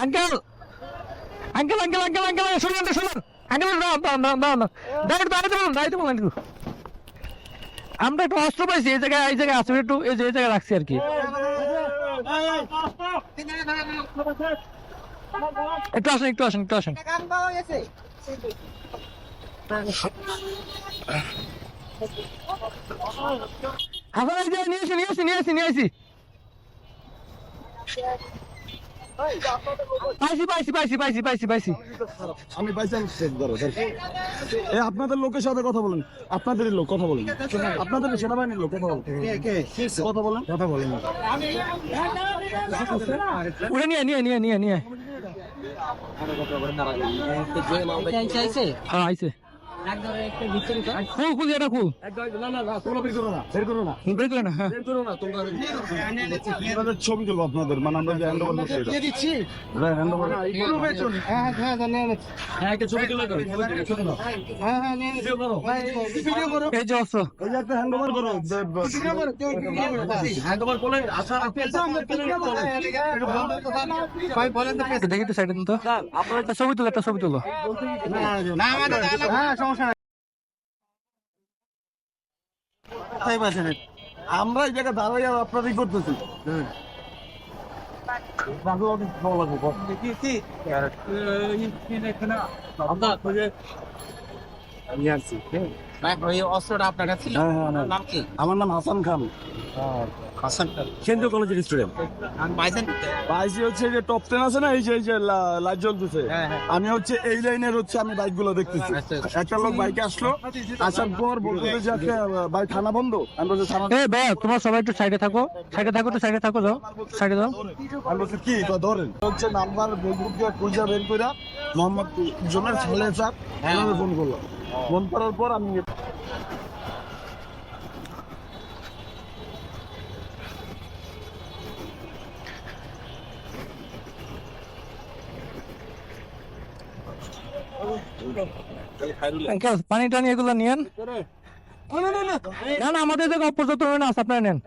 Uncle uncle uncle uncle uncle শুনুন শুনুন uncle দাঁড়াইতে বলেন একটু। আমরা একটু অস্ত্র পাইছি এই জায়গায় আসলে একটু এই জায়গায় রাখছি আর কি। একটু আসেন একটু আসেন একটু আসেন। আপনারা নিয়ে আসি পাইছি। আমি পাইছি আপনাদের লোকের সাথে কথা বলেন, আপনাদের লোক কথা বলেন, আপনাদের সেনাবাহিনীর লোক কথা বলেন, কথা বলেন। উঠে নিয়ে হ্যাঁ আইছে। খুল এটা খুল বের করে না। ছবি তুলবো আপনাদের, মানে আমরা যে হ্যান্ড ওভার এই যে অস্ত্র হ্যান্ড ওভার করো। দেখি তো সাইডে তো একটা ছবি তুলো আমরা এই জায়গায় দাঁড়াই আর আপনারই করতেছি। অস্ত্রটা আপনার কাছে ছিল? নাম কি? আমার নাম হাসান খান, কেন্দ্রীয় কলেজের স্টুডেন্ট। বাইসি হচ্ছে যে টপ 10 আছে না, এই যে লাইট জ্বলতেছে, আমি হচ্ছে এই লাইনের হচ্ছে আমি বাইক গুলো দেখতেছি। একটা লোক বাইকে আসলো, আসার পর বলতে যে আজকে বাইক থানা বন্ধ। আমি বলছি থানা ভাই তোমরা সবাই একটু সাইডে থাকো তো সাইডে থাকো যাও সাইডে যাও। আমি বলছি কি তো ধরেন হচ্ছে নাম্বার ফেসবুক দিয়ে খুঁজে বের করে মোহাম্মদ জনের ছেলে স্যার ফোন করলাম। ফোন করার পর আমি আঙ্কেল পানি টানি এগুলো নিয়েন। না আমাদের জায়গা অপর্যাপ্ত আছে, আপনারা নেন।